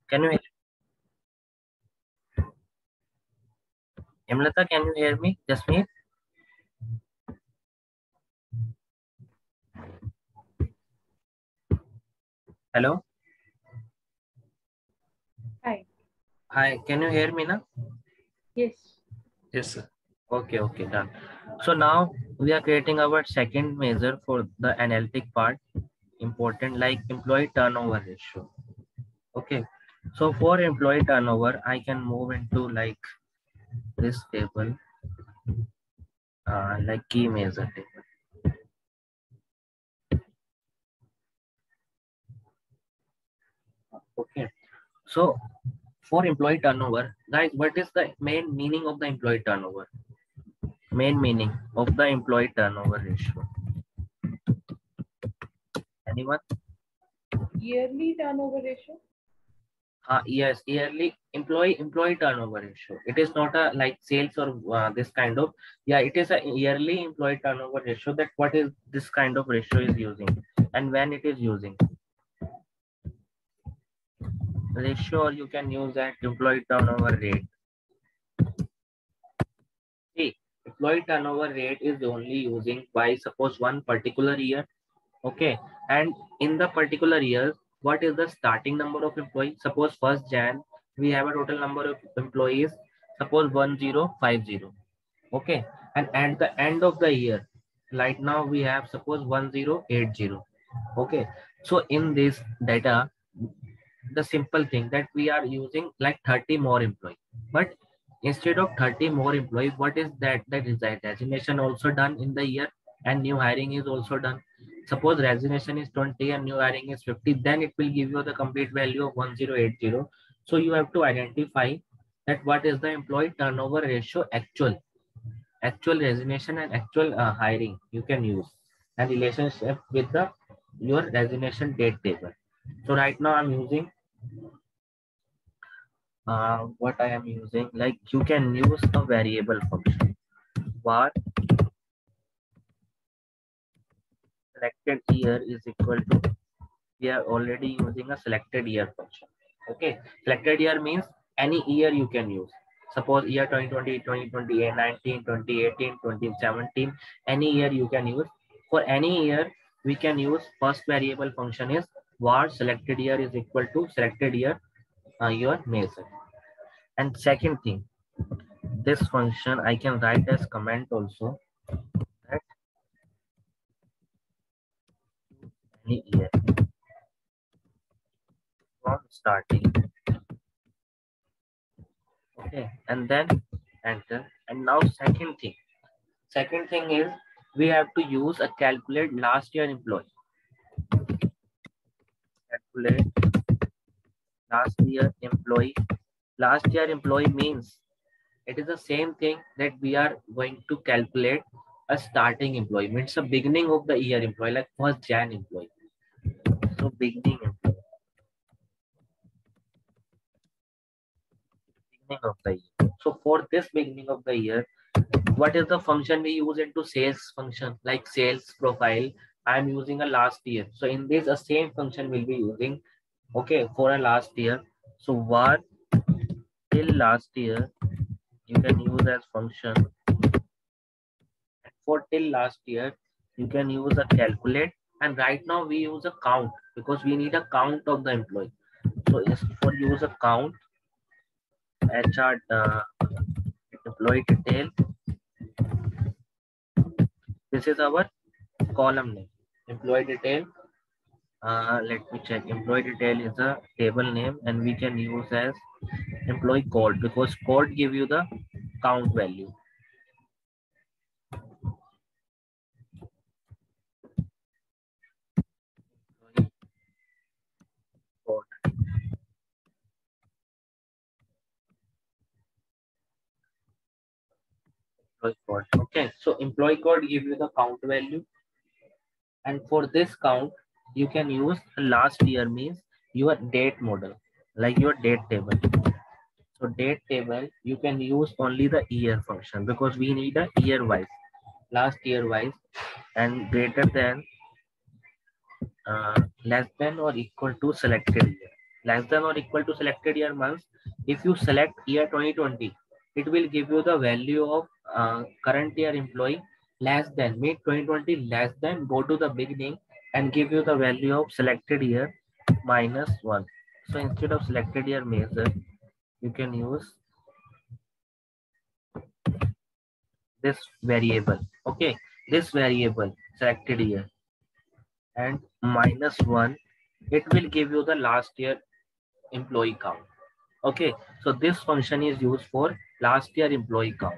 Can you hear Hemlata, can you hear me? Jasmeet? Hello? Hi. Hi, can you hear me now? Yes. Yes, sir. Okay, okay, done. So now we are creating our second measure for the analytic part, important like employee turnover ratio. Okay, so for employee turnover, I can move into like this table, like key measure table. Okay, so for employee turnover, guys, what is the main meaning of the employee turnover? Main meaning of the employee turnover ratio. Anyone? Yearly turnover ratio? Yes, yearly employee turnover ratio. It is not a like sales or this kind of. Yeah, it is a yearly employee turnover ratio. That what is this kind of ratio is using and when it is using ratio, or you can use that employee turnover rate. See, employee turnover rate is only using by suppose one particular year. Okay, and in the particular year, what is the starting number of employees? Suppose 1st Jan, we have a total number of employees, suppose 1050. Okay, and at the end of the year, right now we have suppose 1080. Okay, so in this data, the simple thing that we are using like 30 more employees, but instead of 30 more employees, what is that? That is that resignation also done in the year and new hiring is also done. Suppose resignation is 20 and new hiring is 50, then it will give you the complete value of 1080. So you have to identify that what is the employee turnover ratio, actual resignation and actual hiring you can use, and relationship with the your resignation date table. So right now I'm using what I am using, like you can use a variable function var selected year is equal to, we are already using a selected year function. Okay, selected year means any year you can use. Suppose year 2020, 2020, 19, 2018, 2017, any year you can use. For any year, we can use first variable function is var selected year is equal to selected year your measure. And second thing, this function I can write as comment also that any year from starting. Okay, and then enter. And now second thing is we have to use a calculate last year employee. Calculate last year employee. Last year employee means it is the same thing that we are going to calculate a starting employee. Means the beginning of the year employee, like 1st Jan employee. So beginning employee, beginning of the year. So for this beginning of the year, what is the function we use into sales function, like sales profile? I'm using a last year. So in this, a same function will be using, okay, for a last year. So var till last year, you can use as function. For till last year, you can use a calculate. And right now we use a count because we need a count of the employee. So for use a count, HR employee detail. This is our column name. Employee detail. Let me check. Employee detail is a table name, and we can use as employee code because code give you the count value. Code. Employee code. Okay, so employee code give you the count value, and for this count, you can use last year means your date model, like your date table. So date table, you can use only the year function because we need a year wise, last year wise, and greater than less than or equal to selected year. less than or equal to selected year months. If you select year 2020, it will give you the value of current year employee less than, make 2020 less than, go to the beginning and give you the value of selected year minus 1. So instead of selected year measure, you can use this variable. Okay, this variable selected year and minus 1, it will give you the last year employee count. Okay, so this function is used for last year employee count.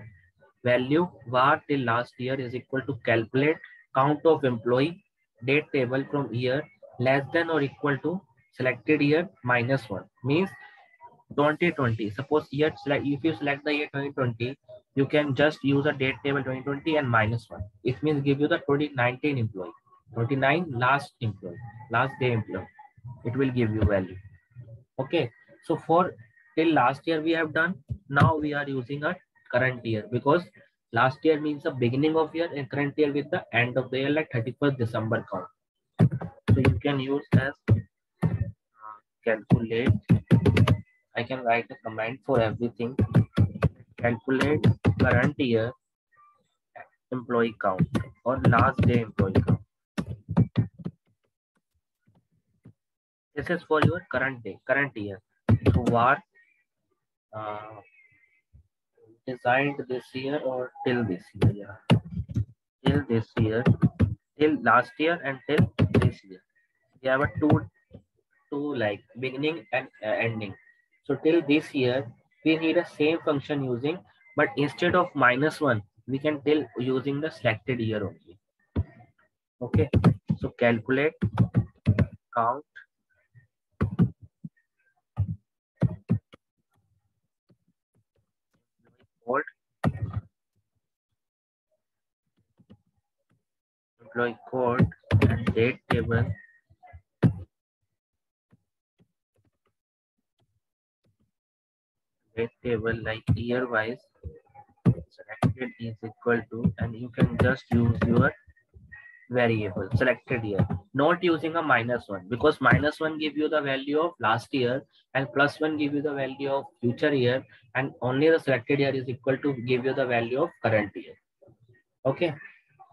Value var till last year is equal to calculate count of employee date table from year less than or equal to selected year minus 1. Means 2020. Suppose year, if you select the year 2020, you can just use a date table 2020 and minus 1. It means give you the 2019 employee. 29 last employee, last day employee. It will give you value. Okay, so for till last year we have done. Now we are using a current year because last year means the beginning of year and current year with the end of the year, like 31st December count. So you can use as calculate. I can write a command for everything. Calculate current year employee count or last day employee count. This is for your current day, current year. So var designed this year or till this year, yeah, till this year, till last year and till this year. We have a two like beginning and ending. So till this year, we need a same function using, but instead of minus 1, we can tell using the selected year only. Okay, so calculate count code employee code and date table like year wise selected is equal to, and you can just use your variable selected year, not using a minus 1, because minus 1 give you the value of last year and plus 1 give you the value of future year, and only the selected year is equal to give you the value of current year. Okay,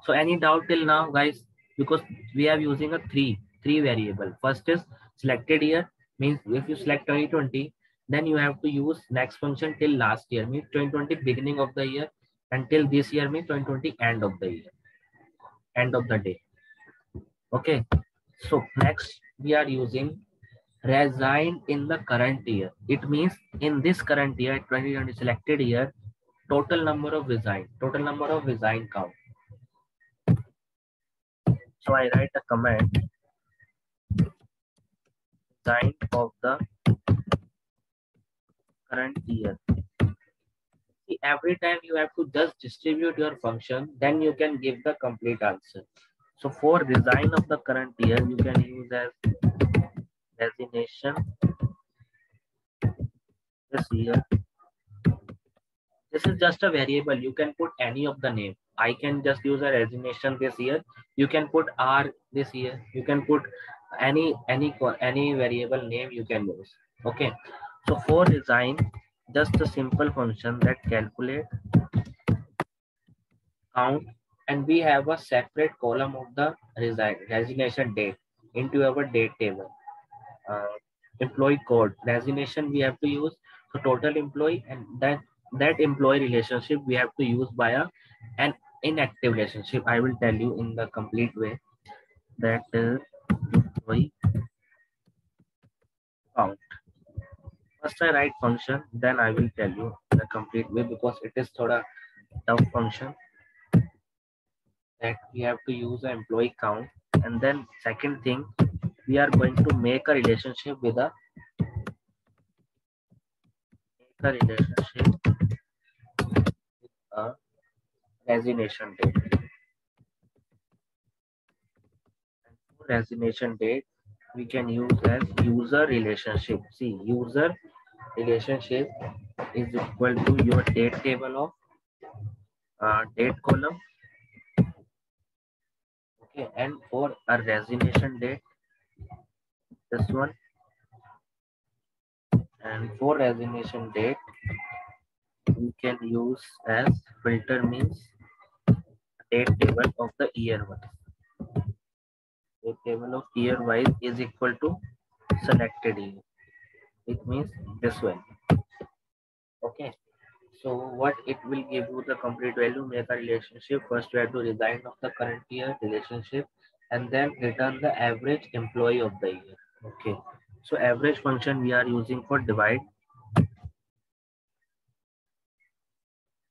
so any doubt till now, guys? Because we are using a three variable. First is selected year, means if you select 2020, then you have to use next function till last year, means 2020 beginning of the year, and till this year means 2020 end of the year, end of the day. Okay, so next we are using resigned in the current year. It means in this current year, 2020 selected year, total number of resigned count. So I write a command resigned of the current year. See, every time you have to just distribute your function, then you can give the complete answer. So for resign of the current year, you can use as resignation this year. This is just a variable. You can put any of the name. I can just use a resignation this year. You can put R this year. You can put any variable name you can use. Okay. So for resign, just a simple function that calculate count, and we have a separate column of the resignation date into our date table. Employee code resignation we have to use, so total employee, and that employee relationship we have to use by an inactive relationship. I will tell you in the complete way that employee count. First I write function, then I will tell you in the complete way, because it is thoda tough function that we have to use an employee count. And then second thing, we are going to make a relationship with a resignation date. And for resignation date, we can use as user relationship. See, user relationship is equal to your date table of date column. Okay, and for a resignation date, this one, And for resignation date, we can use as filter means date table of the year wise. The table of year wise is equal to selected year. It means this one. Okay. So what it will give you the complete value, make a relationship. First we have to resign of the current year relationship and then return the average employee of the year. Okay. So average function we are using for divide.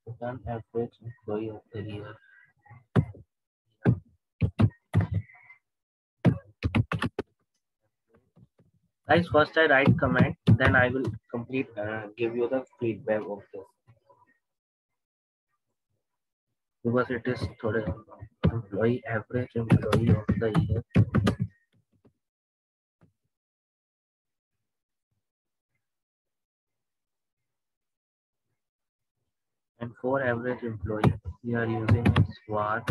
Return average employee of the year. Guys, first I write comment, then I will complete give you the feedback of this. Because it is employee average employee of the year. And for average employee, we are using SWAT.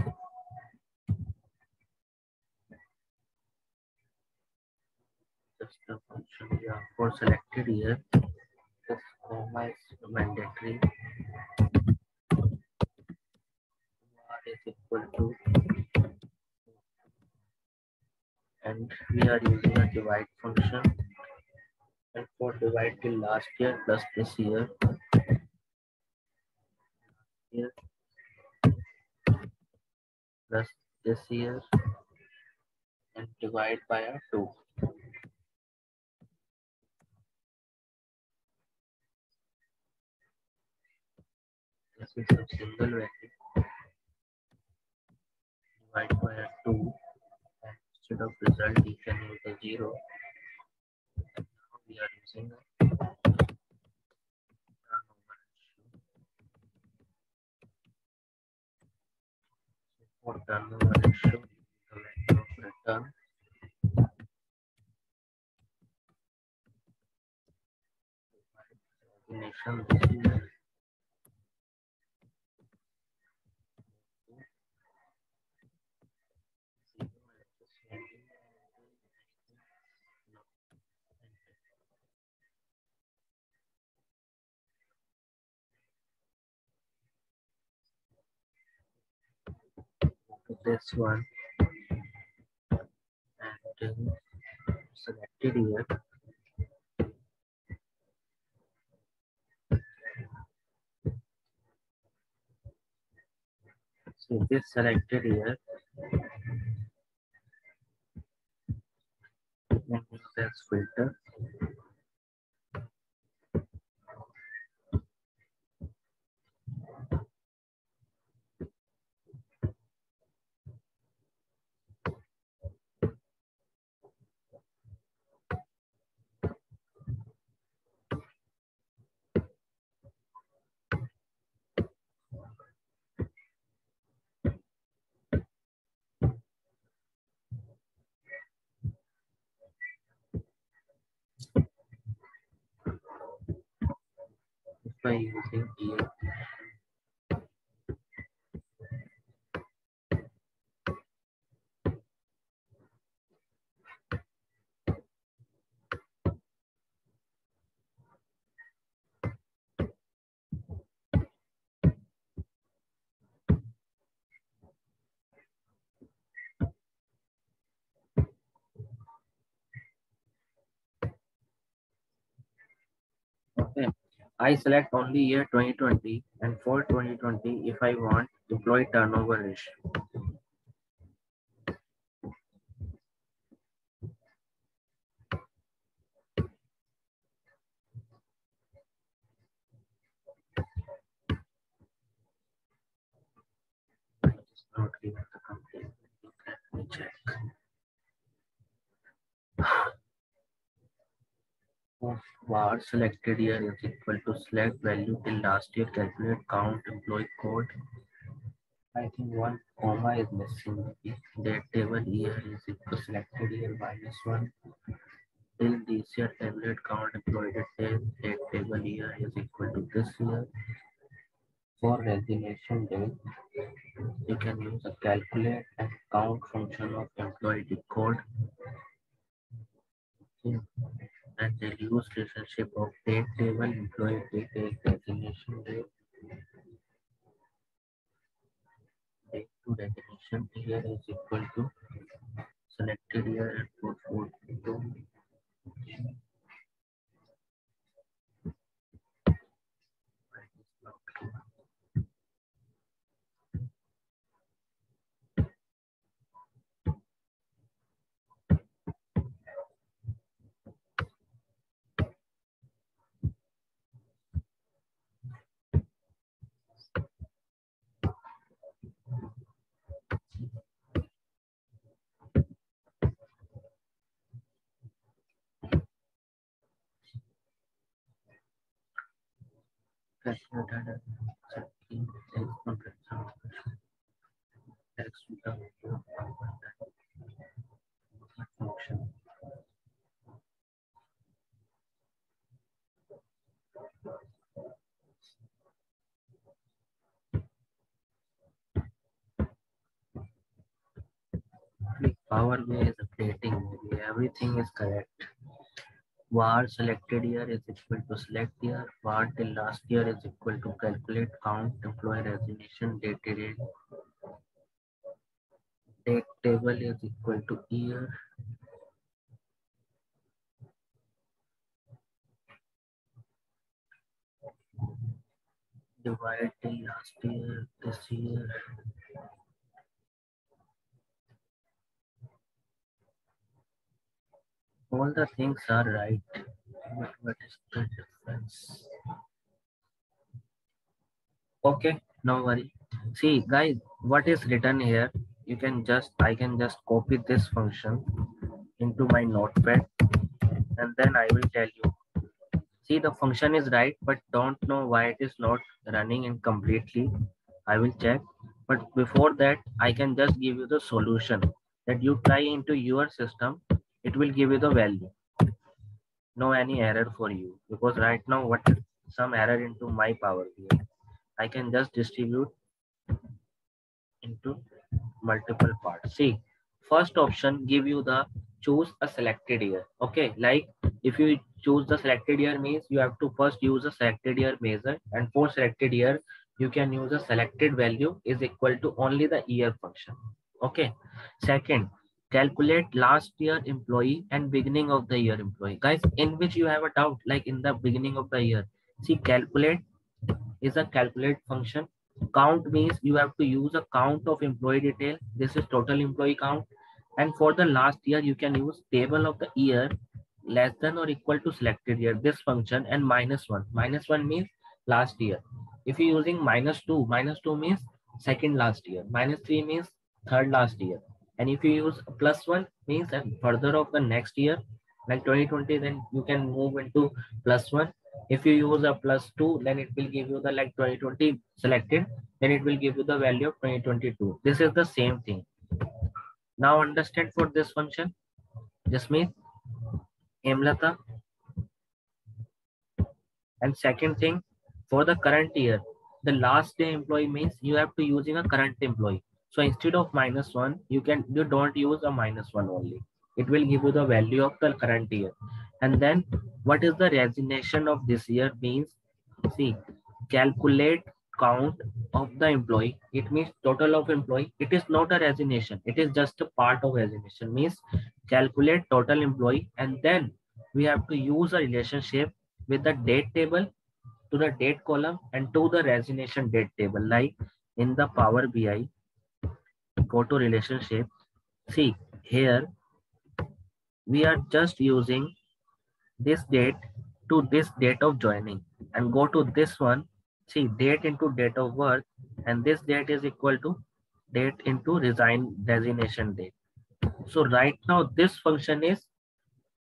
Just the function, yeah. For selected year, this comma is mandatory. SWAT is equal to, and we are using a divide function. And for divide till last year plus this year, year plus this year, and divide by a 2. This is a single value. Divide by a 2. And instead of result, we can use a 0. And now we are using a turnover ratio. For turnover ratio, the value of return resignation this year. This one and selected year. So this selected year and use as filter. By using year. Okay. I select only year 2020, and for 2020, if I want employee turnover ratio. It's not given the complete. Let me check. Var selected year is equal to select value till last year, calculate count employee code. I think one comma is missing. Date table year is equal to selected year minus 1 till this year, calculate count employee detail. Date table year is equal to this year. For resignation date, you can use a calculate and count function of employee code. Okay. and the use relationship of date table, employee detail, designation date, date to designation year is equal to selected year and portfolio. Function. Power BI is updating. Maybe everything is correct. var selected year is equal to select year. Var till last year is equal to calculate count employee resignation date date. Date table is equal to year. Divide till last year, this year. All the things are right, but what is the difference? Okay, no worry. See, guys, what is written here? I can just copy this function into my notepad, and then I will tell you. See, the function is right, but don't know why it is not running incompletely. I will check. But before that, I can just give you the solution that you try into your system. It will give you the value. No any error for you, because right now what is some error into my Power BI. I can just distribute into multiple parts. See, first option give you the choose a selected year. Okay, like if you choose the selected year means you have to first use a selected year measure, and for selected year you can use a selected value is equal to only the year function. Okay, second, calculate last year employee and beginning of the year employee. Guys, in which you have a doubt, like in the beginning of the year, see, calculate is a calculate function. Count means you have to use a count of employee detail. This is total employee count. And for the last year, you can use table of the year less than or equal to selected year, this function, and minus one. Minus one means last year. If you're using minus two means second last year. Minus three means third last year. And if you use plus one means further of the next year, like 2020, then you can move into plus one. If you use a plus two, then it will give you the like 2020 selected, then it will give you the value of 2022. This is the same thing. Now understand for this function. Just means Hemlata. And second thing, for the current year, the last day employee means you have to using a current employee. So instead of minus one, you don't use a minus one only. It will give you the value of the current year. And then what is the resignation of this year means, see, calculate count of the employee. It means total of employee. It is not a resignation. It is just a part of resignation. Means calculate total employee, and then we have to use a relationship with the date table to the date column and to the resignation date table. Like in the Power BI, go to relationship. See, here we are just using this date to this date of joining, and go to this one. See, date into date of birth, and this date is equal to date into resignation date. So right now this function is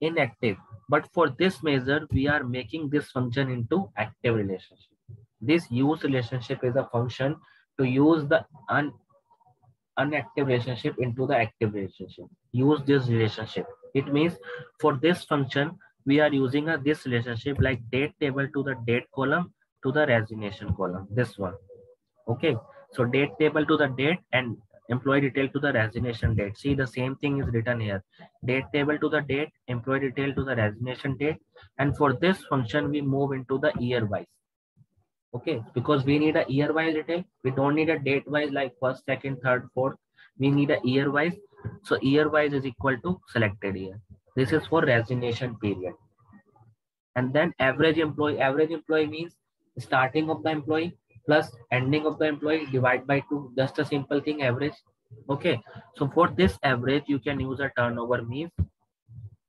inactive, but for this measure we are making this function into active relationship. This use relationship is a function to use the unactive relationship into the active relationship. Use this relationship. It means for this function we are using this relationship like date table to the date column to the resignation column, this one. Okay, so date table to the date and employee detail to the resignation date. See, the same thing is written here. Date table to the date, employee detail to the resignation date. And for this function, we move into the year wise. Okay, because we need a year wise detail. We don't need a date wise like first, second, third, fourth. We need a year wise. So year wise is equal to selected year. This is for resignation period. And then average employee means starting of the employee plus ending of the employee divide by 2, just a simple thing, average. Okay, so for this average you can use a turnover means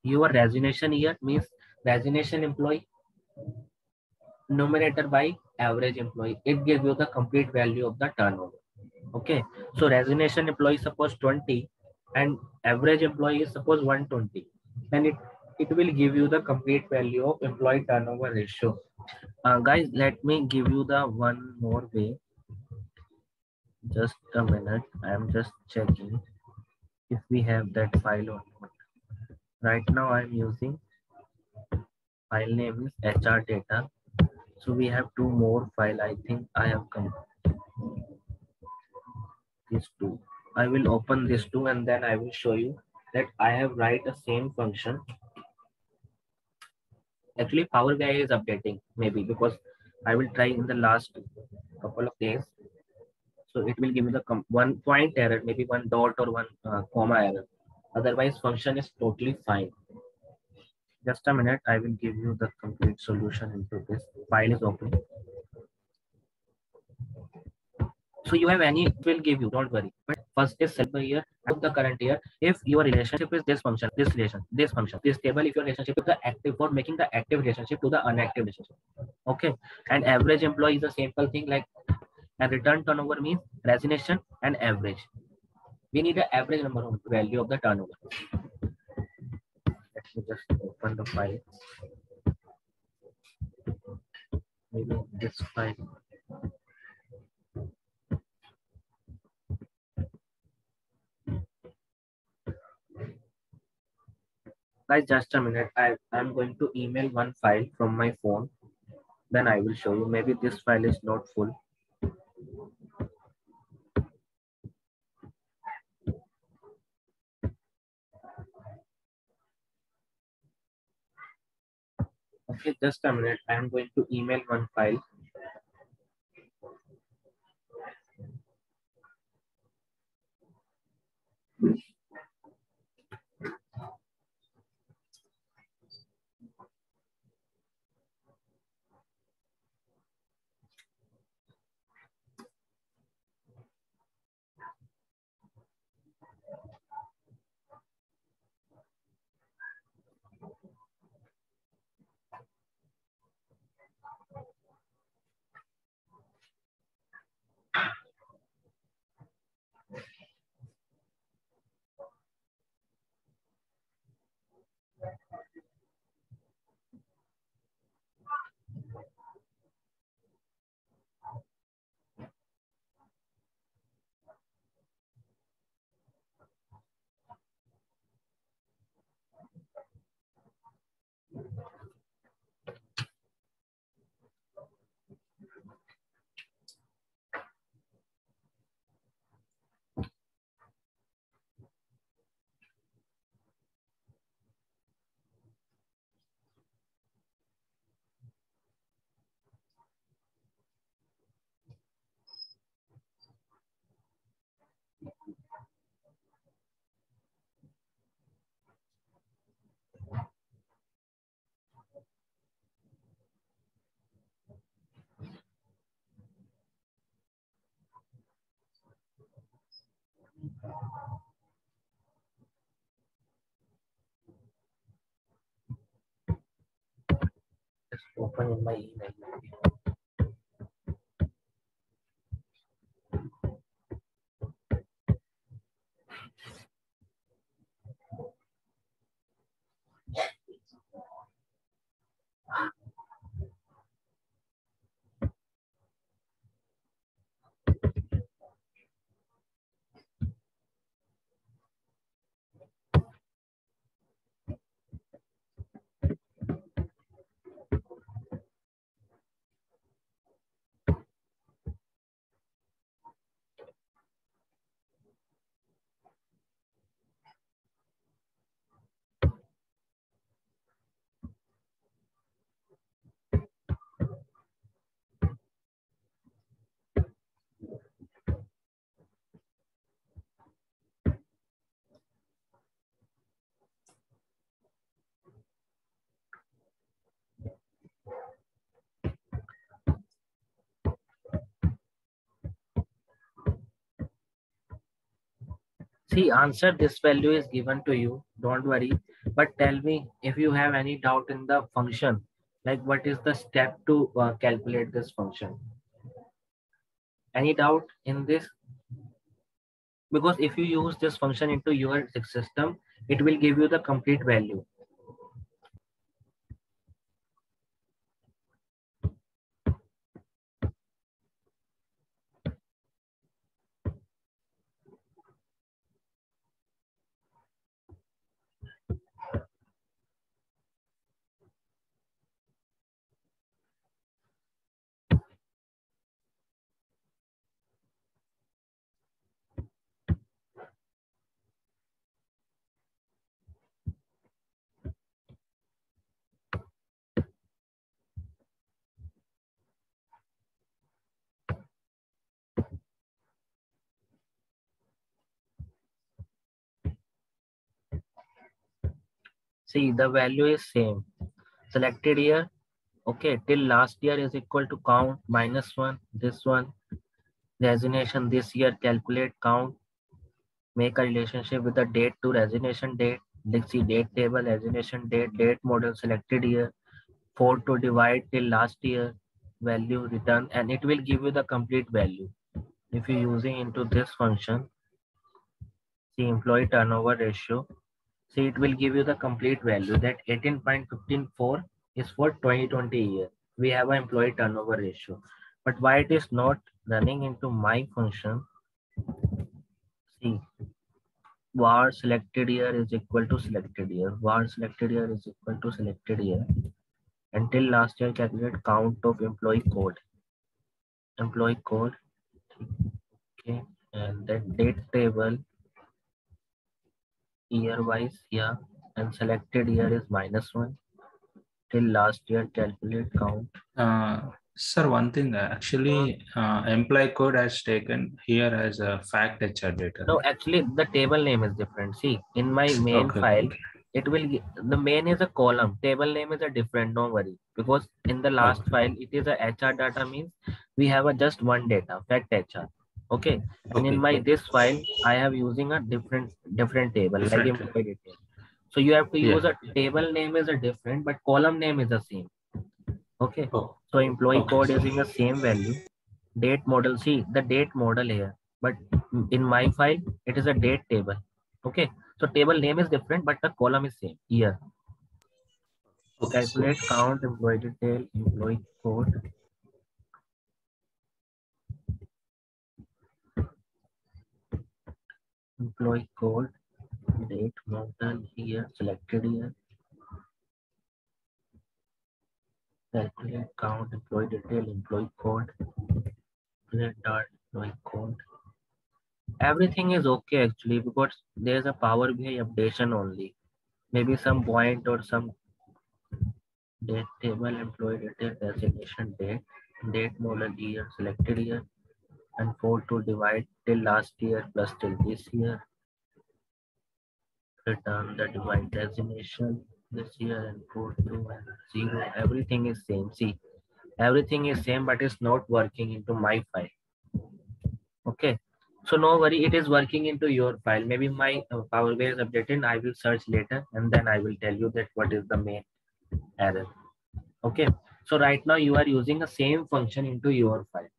your resignation year means resignation employee numerator by average employee, it gives you the complete value of the turnover. Okay, so resignation employee suppose 20 and average employee is suppose 120, then it will give you the complete value of employee turnover ratio. Guys, let me give you the one more way. Just a minute. I am just checking if we have that file or not. Right now, I'm using file name is HR data. So we have two more file. I think I have come these two. I will open this two and then I will show you that I have write the same function. Actually, Power BI is updating maybe because I will try in the last couple of days. So it will give me the one point error, maybe one dot or one comma error. Otherwise, function is totally fine. Just a minute, I will give you the complete solution into this. File is open. So you have any, it will give you, don't worry. But first is select the year of the current year. If your relationship is this function, this relation, this function, this table, if your relationship is the active for making the active relationship to the inactive relationship. Okay. And average employee is a simple thing like and return turnover means resignation and average. We need an average number of value of the turnover. Let me just open the file. Maybe this file. Guys, just a minute. I'm going to email one file from my phone. Then I will show you. Maybe this file is not full. Okay, just a minute. I'm going to email one file. Just open in my email. See, answer, this value is given to you. Don't worry. But tell me if you have any doubt in the function, like what is the step to calculate this function? Any doubt in this? Because if you use this function into your system, it will give you the complete value. See, the value is same. Selected year, okay, till last year is equal to count -1. This one, resignation this year, calculate count, make a relationship with the date to resignation date. Let's see, date table, resignation date, date model, selected year, 4 to divide till last year, value return, and it will give you the complete value. If you're using into this function, see employee turnover ratio, see it will give you the complete value that 18.154 is for 2020 year. We have an employee turnover ratio, but why it is not running into my function? See, var selected year is equal to selected year, var selected year is equal to selected year. Until last year, calculate count of employee code. Employee code, okay, and then date table, year wise, yeah, and selected year is -1. Till last year, calculate count. Sir, one thing, actually, employee code has taken here as a fact HR data. No, actually, the table name is different. See, in my main file, it will, the main is a column. Table name is a different, don't worry. Because in the last file, it is a HR data, means we have a just one data, fact HR. Okay. And in my this file, I have using a different table, like employee detail. So you have to use a table name is a different, but column name is the same. Okay. So employee code is in the same value. Date model, see the date model here, but in my file, it is a date table. Okay. So table name is different, but the column is same, year. Calculate count, employee detail, employee code. Employee code, date model, year, selected year. Calculate count, employee detail, employee code. Employee code. Everything is okay actually, because there's a Power BI updation only. Maybe some point or some date table, employee detail, designation date, date model, year, selected year, and 4 to divide till last year plus till this year. Return the divide designation this year and 4 to and 0. Everything is same. See, everything is same, but it's not working into my file. Okay. So no worry, it is working into your file. Maybe my Power BI is updated. I will search later and then I will tell you that what is the main error. Okay. So right now you are using the same function into your file,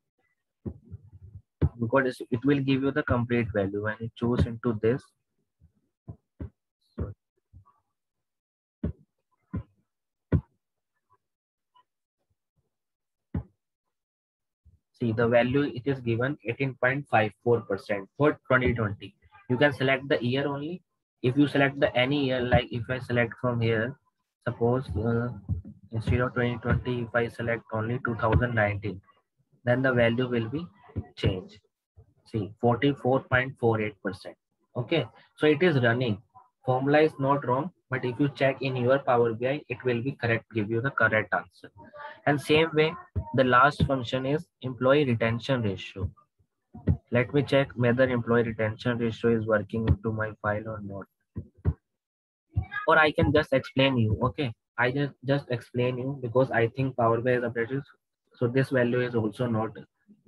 because it will give you the complete value when you choose into this. See the value, it is given 18.54% for 2020. You can select the year only. If you select the any year, like if I select from here, suppose instead of 2020, if I select only 2019, then the value will be changed. See, 44.48%. Okay, so it is running. Formula is not wrong, but if you check in your Power BI, it will be correct, give you the correct answer. And same way, the last function is employee retention ratio. Let me check whether employee retention ratio is working into my file or not. Or I can just explain you. Okay, I just explain you, because I think Power BI is updated. So this value is also not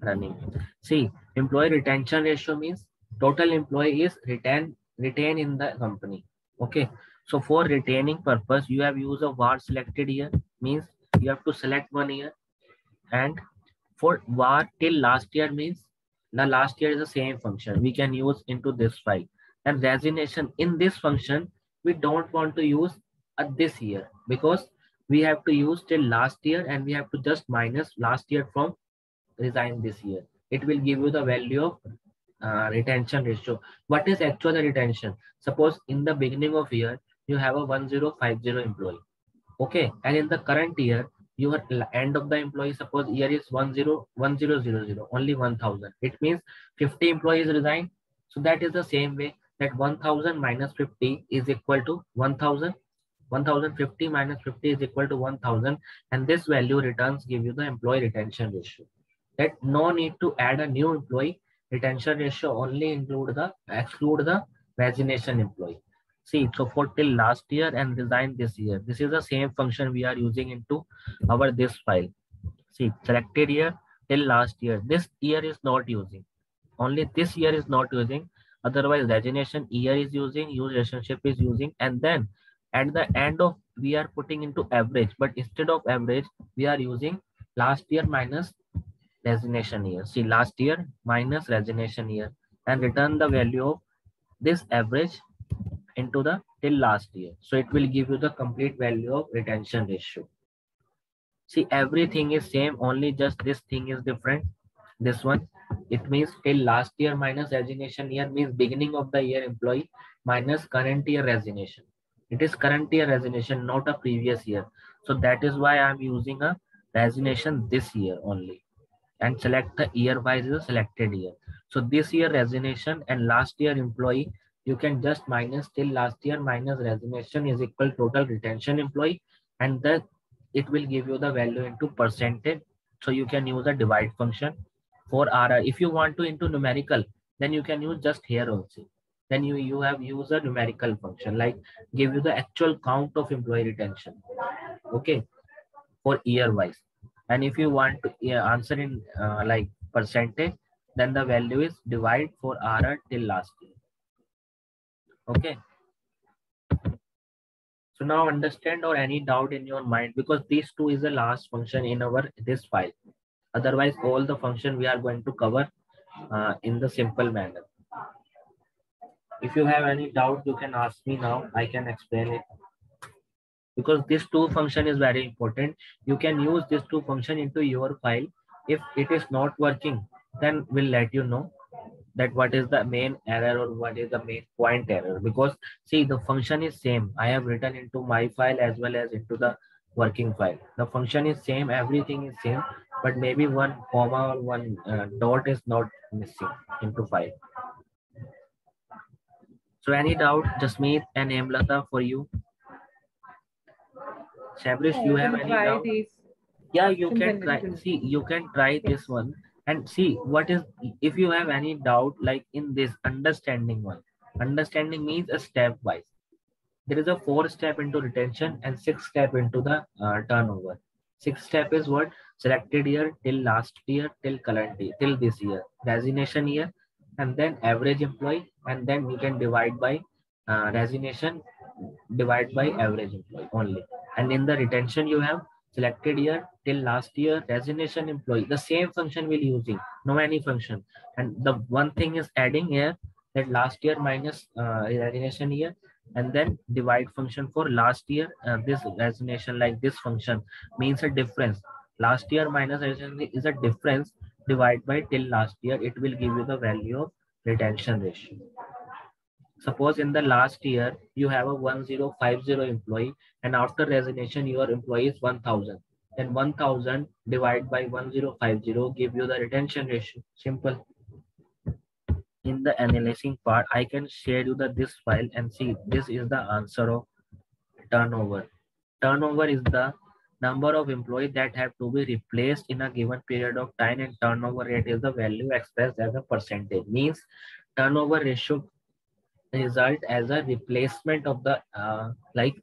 running. See, employee retention ratio means Total employee is retain in the company. Okay. So for retaining purpose, you have used a var selected year, means you have to select 1 year, and for var till last year means the last year is the same function we can use into this file. And resignation in this function, we don't want to use this year because we have to use till last year and we have to just minus last year from resign this year. It will give you the value of retention ratio. What is actual retention? Suppose in the beginning of year, you have a 1050 employee. Okay. And in the current year, your end of the employee, suppose year is 1000, only 1000. It means 50 employees resign. So that is the same way that 1000 minus 50 is equal to 1000. 1050 minus 50 is equal to 1000. And this value returns give you the employee retention ratio. That no need to add a new employee. Retention ratio only exclude the resignation employee. See, so for till last year and resign this year, this is the same function we are using into our this file. See, selected year till last year. This year is not using. Only this year is not using. Otherwise, resignation year is using, use relationship is using, and then at the end of we are putting into average. But instead of average, we are using last year minus resignation year. See, last year minus resignation year, and return the value of this average into the till last year. So it will give you the complete value of retention ratio. See, everything is same, only just this thing is different. This one, it means till last year minus resignation year means beginning of the year employee minus current year resignation. It is current year resignation, not a previous year. So that is why I'm using a resignation this year only. And select the year wise is a selected year. So this year resignation and last year employee, you can just minus till last year minus resignation is equal total retention employee, and that it will give you the value into percentage. So you can use a divide function for RR. If you want to into numerical, then you can use just here also. Then you have used a numerical function like give you the actual count of employee retention. Okay, for year wise. And if you want to answer in like percentage, then the value is divide for RR till last year. Okay. So now understand or any doubt in your mind, because these two is the last function in our this file. Otherwise, all the function we are going to cover in the simple manner. If you have any doubt, you can ask me now. I can explain it. Because this two function is very important. You can use this two function into your file. If it is not working, then we'll let you know that what is the main error or what is the main point error. Because see, the function is same. I have written into my file as well as into the working file. The function is same, everything is same, but maybe one comma or one dot is not missing into file. So any doubt, Jasmeet and Amlata for you? Shabrish, you have any doubt? Yeah, you can try. See, you can try this one and see what is, if you have any doubt, like in this understanding one. Understanding means a step wise. There is a 4-step into retention and 6-step into the turnover. 6-step is what? Selected year till last year till current year till this year, resignation year, and then average employee, and then you can divide by resignation divide by average employee only. And in the retention you have selected year till last year, resignation employee, the same function we'll using, no any function. And the one thing is adding here that last year minus resignation year, and then divide function for last year. This resignation, like this function means a difference. Last year minus resignation is a difference, divide by till last year. It will give you the value of retention ratio. Suppose in the last year you have a 1050 employee, and after resignation your employee is 1000. Then 1000 divided by 1050 give you the retention ratio. Simple. In the analyzing part, I can share you this file and see this is the answer of turnover. Turnover is the number of employees that have to be replaced in a given period of time, and turnover rate is the value expressed as a percentage. Means turnover ratio result as a replacement of the like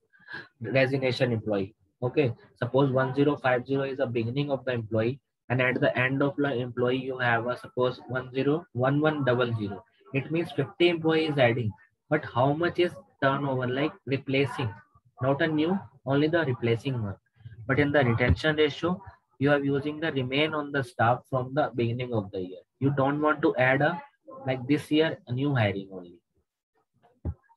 resignation employee. Okay, suppose 1050 is the beginning of the employee, and at the end of the employee you have a suppose 101100. It means 50 employees adding, but how much is turnover, like replacing, not a new, only the replacing one. But in the retention ratio, you are using the remain on the staff from the beginning of the year. You don't want to add a, like this year, a new hiring only.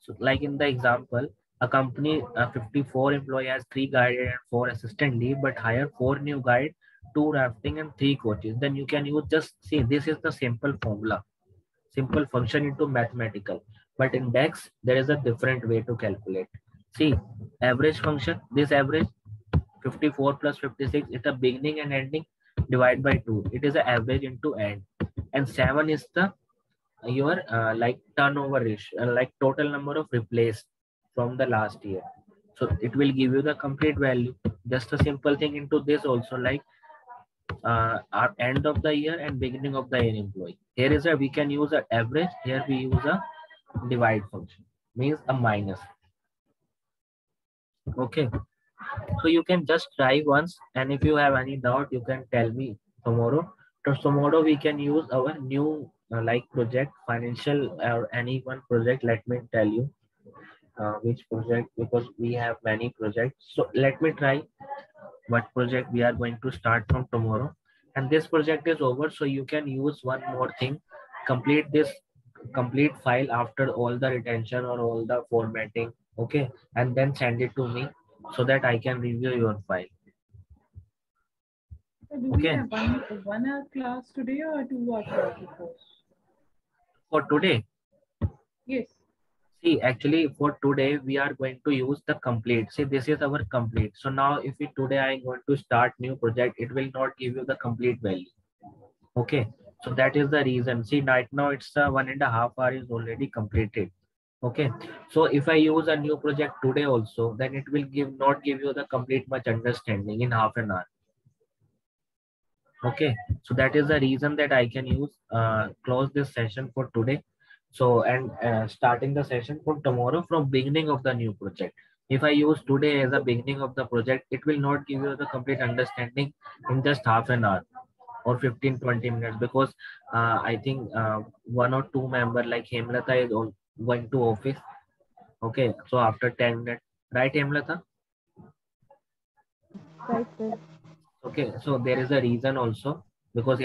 So like in the example, a company, 54 employee has 3 guided and 4 assistant lead, but hire 4 new guide, 2 rafting and 3 coaches. Then you can use, just see, this is the simple formula, simple function into mathematical. But in DAX, there is a different way to calculate. See, average function, this average 54 plus 56 is the beginning and ending, divide by 2. It is an average into end. And 7 is the your like turnover ratio, like total number of replaced from the last year. So it will give you the complete value. Just a simple thing into this also, like our end of the year and beginning of the year employee. Here is a, we can use an average. Here we use a divide function, means a minus. Okay, so you can just try once, and if you have any doubt, you can tell me tomorrow. So tomorrow we can use our new like project, financial or any one project. Let me tell you which project, because we have many projects. So let me try what project we are going to start from tomorrow. And this project is over, so you can use one more thing, complete this complete file after all the retention or all the formatting. Okay, and then send it to me so that I can review your file. So do we have one hour class today or 2 hour class? For today? Yes. See, actually for today, we are going to use the complete. See, this is our complete. So now if we today I am going to start new project, it will not give you the complete value. Okay. So that is the reason. See, right now it's 1.5 hour is already completed. Okay. So if I use a new project today also, then it will not give you the complete much understanding in half an hour. Okay. So that is the reason that I can use close this session for today. So, and starting the session from tomorrow from beginning of the new project. If I use today as a beginning of the project, it will not give you the complete understanding in just half an hour or 15-20 minutes, because I think 1 or 2 member like Hemlata is going to office. Okay, so after 10 minutes, right, Hemlata? Right, sir. Okay, so there is a reason also, because